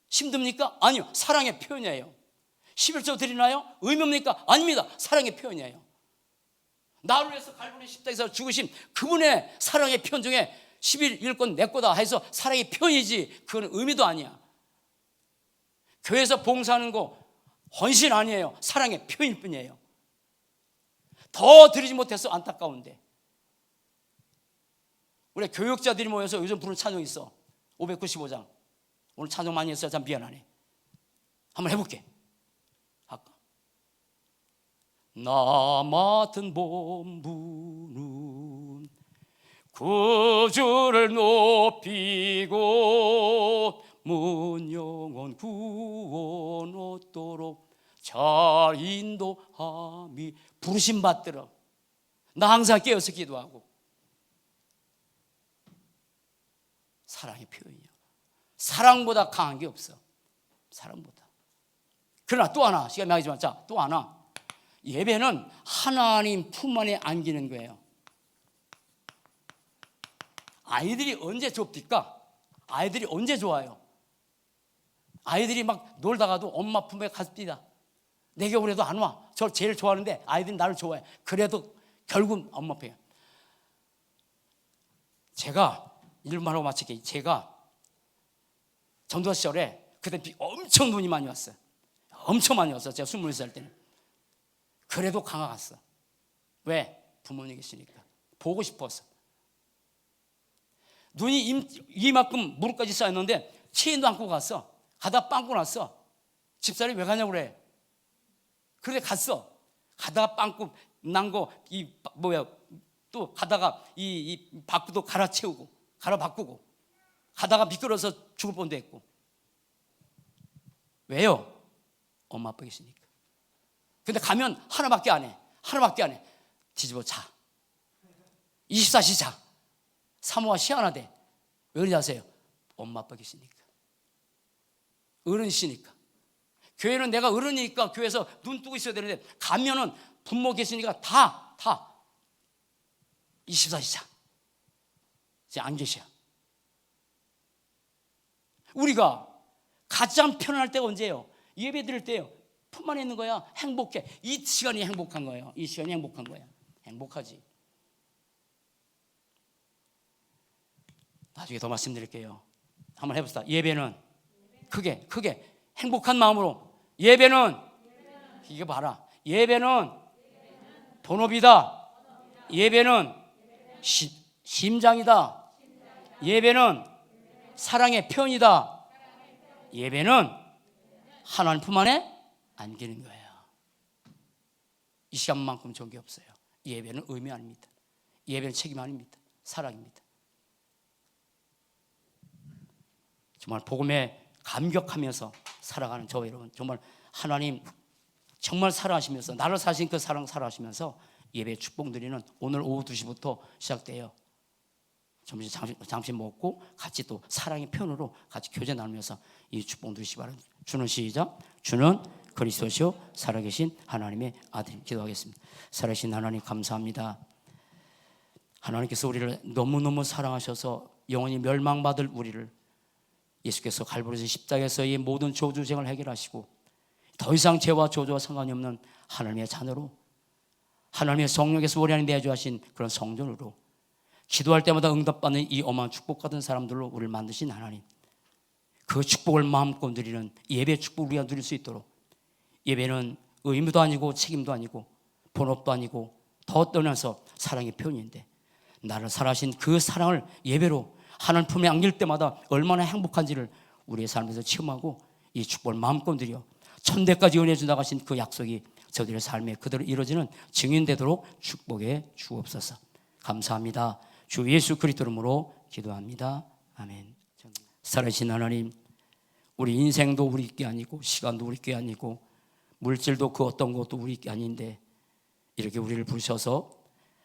힘듭니까? 아니요, 사랑의 표현이에요. 11조 드리나요? 의미 없습니까? 아닙니다. 사랑의 표현이에요. 나를 위해서 갈보리 십자가에서 죽으신 그분의 사랑의 표현 중에 11일권 내 거다 해서 사랑의 표현이지, 그건 의미도 아니야. 교회에서 봉사하는 거 헌신 아니에요. 사랑의 표현일 뿐이에요. 더 드리지 못해서 안타까운데, 우리 교육자들이 모여서 요즘 부르는 찬송이 있어. 595장. 오늘 찬송 많이 했어요. 참 미안하네. 한번 해볼게. 아까 나 맡은 본분은 구주를 높이고 문 영혼 구원 얻도록 잘 인도함이 부르심 받들어. 나 항상 깨어서 기도하고. 사랑의 표현이요. 사랑보다 강한 게 없어. 사랑보다. 그러나 또 하나, 시간이 많지만, 또 하나, 예배는 하나님 품 안에 안기는 거예요. 아이들이 언제 좁딜까? 아이들이 언제 좋아요? 아이들이 막 놀다가도 엄마 품에 갔습니다. 내게 오래도 안 와. 저 제일 좋아하는데 아이들이 나를 좋아해. 그래도 결국 엄마 품에. 제가 일만 하고 마칠게. 제가 전도 시절에 그때 엄청 눈이 많이 왔어요. 엄청 많이 왔어요. 제가 20살 때는. 그래도 강화 갔어. 왜? 부모님 계시니까. 보고 싶어서. 눈이 이만큼 무릎까지 쌓였는데 체인도 안고 갔어. 가다가 빵꾸 났어. 집사람이 왜 가냐고 그래. 그래 갔어. 가다가 빵꾸 난 거 또 가다가 이 바꾸도 갈아 채우고 갈아 바꾸고 가다가 미끄러서 죽을 뻔도 했고. 왜요? 엄마 아빠 계시니까. 근데 가면 하나밖에 안 해. 뒤집어 자. 24시 자. 사모가 희한하대. 왜 그러지 아세요? 엄마 아빠 계시니까. 어른이시니까. 교회는 내가 어른이니까 교회에서 눈 뜨고 있어야 되는데, 가면은 부모 계시니까 다 24시 자. 이제 안 계셔. 우리가 가장 편안할 때가 언제예요? 예배 드릴 때예요. 품 안에 있는 거야. 행복해. 이 시간이 행복한 거예요. 이 시간이 행복한 거야. 행복하지. 나중에 더 말씀드릴게요. 한번 해봅시다. 예배는 크게 행복한 마음으로. 예배는 이게 봐라. 예배는 본업이다. 예배는 심장이다. 예배는 사랑의 표현이다. 예배는 하나님 품 안에 안기는 거예요. 이 시간만큼 좋은 게 없어요. 예배는 의미 아닙니다. 예배는 책임 아닙니다. 사랑입니다. 정말 복음에 감격하면서 살아가는 저와 여러분, 정말 하나님 정말 사랑하시면서, 나를 사신 그 사랑 사랑하시면서 예배 축복 드리는 오늘 오후 2시부터 시작돼요. 점심 먹고 같이 또 사랑의 편으로 같이 교제 나누면서 이 축복 누리시기 바랍니다. 주는 시작. 주는 그리스도시요 살아계신 하나님의 아들. 기도하겠습니다. 살아계신 하나님 감사합니다. 하나님께서 우리를 너무너무 사랑하셔서 영원히 멸망받을 우리를 예수께서 갈보리 십자가에서의 모든 저주쟁을 해결하시고 더 이상 죄와 저주와 상관이 없는 하나님의 자녀로, 하나님의 성령께서 우리 안에 내주하신 그런 성전으로, 기도할 때마다 응답받는 이 어마어마한 축복 같은 사람들로 우리를 만드신 하나님, 그 축복을 마음껏 누리는 예배 축복을 우리가 누릴 수 있도록, 예배는 의무도 아니고 책임도 아니고 본업도 아니고 더 떠나서 사랑의 표현인데, 나를 사랑하신 그 사랑을 예배로 하나님 품에 안길 때마다 얼마나 행복한지를 우리의 삶에서 체험하고 이 축복을 마음껏 누려 천대까지 은혜 주 나가신 그 약속이 저들의 삶에 그대로 이루어지는 증인되도록 축복해 주옵소서. 감사합니다. 주 예수 그리스도 이름으로 기도합니다. 아멘. 살아계신 하나님, 우리 인생도 우리 게 아니고 시간도 우리 게 아니고 물질도 그 어떤 것도 우리 게 아닌데 이렇게 우리를 부르셔서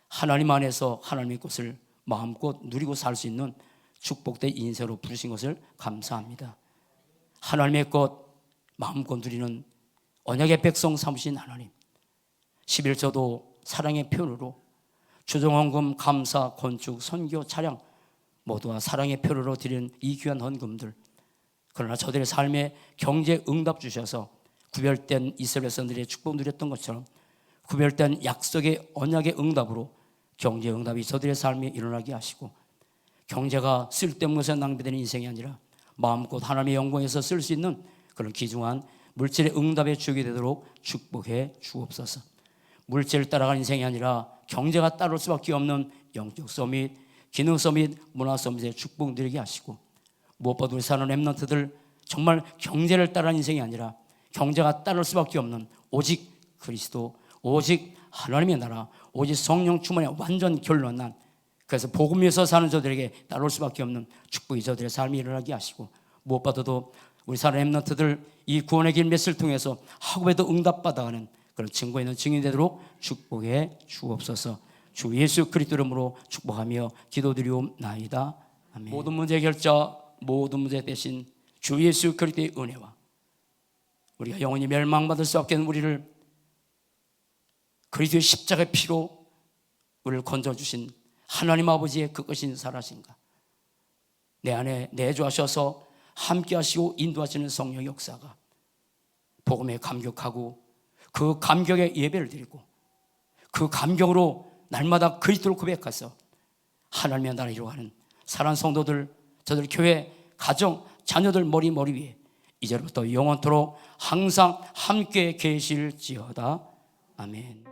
하나님 안에서 하나님의 것을 마음껏 누리고 살 수 있는 축복된 인생으로 부르신 것을 감사합니다. 하나님의 것 마음껏 누리는 언약의 백성 삼으신 하나님, 11조도 사랑의 표현으로 주정헌금, 감사, 건축, 선교, 차량 모두와 사랑의 표현으로 드리는 이 귀한 헌금들, 그러나 저들의 삶에 경제 응답 주셔서 구별된 이스라엘 백성들의 축복 누렸던 것처럼 구별된 약속의 언약의 응답으로 경제 응답이 저들의 삶에 일어나게 하시고, 경제가 쓸데없는 것에 낭비되는 인생이 아니라 마음껏 하나님의 영광에서 쓸 수 있는 그런 귀중한 물질의 응답의 주역이 되도록 축복해 주옵소서. 물질을 따라가는 인생이 아니라 경제가 따를 수밖에 없는 영적 서밋, 기능 서밋, 문화 서밋의 축복 누리게 하시고, 무엇보다 우리 사는 렘넌트들 정말 경제를 따라가는 인생이 아니라 경제가 따를 수밖에 없는 오직 그리스도, 오직 하나님의 나라, 오직 성령 충만의 완전 결론난, 그래서 복음 위에서 사는 저들에게 따라올 수밖에 없는 축복이 저들의 삶에 일어나게 하시고, 무엇보다도 우리 사는 렘넌트들 이 구원의 길 메시지를 통해서 학업에도 응답받아가는 그런 증거 있는 증인이 되도록 축복해 주옵소서. 주 예수 그리스도 이름으로 축복하며 기도드리옵나이다. 아멘. 모든 문제 결자, 모든 문제 대신 주 예수 그리스도의 은혜와 우리가 영원히 멸망받을 수 없게 하는 우리를 그리스도의 십자가의 피로 우리를 건져주신 하나님 아버지의 그것인 살아신가, 내 안에 내주하셔서 함께 하시고 인도하시는 성령 역사가 복음에 감격하고 그 감격에 예배를 드리고 그 감격으로 날마다 그리스도를 고백해서 하나님의 나라를 이루어가는 사랑하는 성도들, 저들 교회, 가정, 자녀들 머리 위에 이제부터 영원토록 항상 함께 계실지어다. 아멘.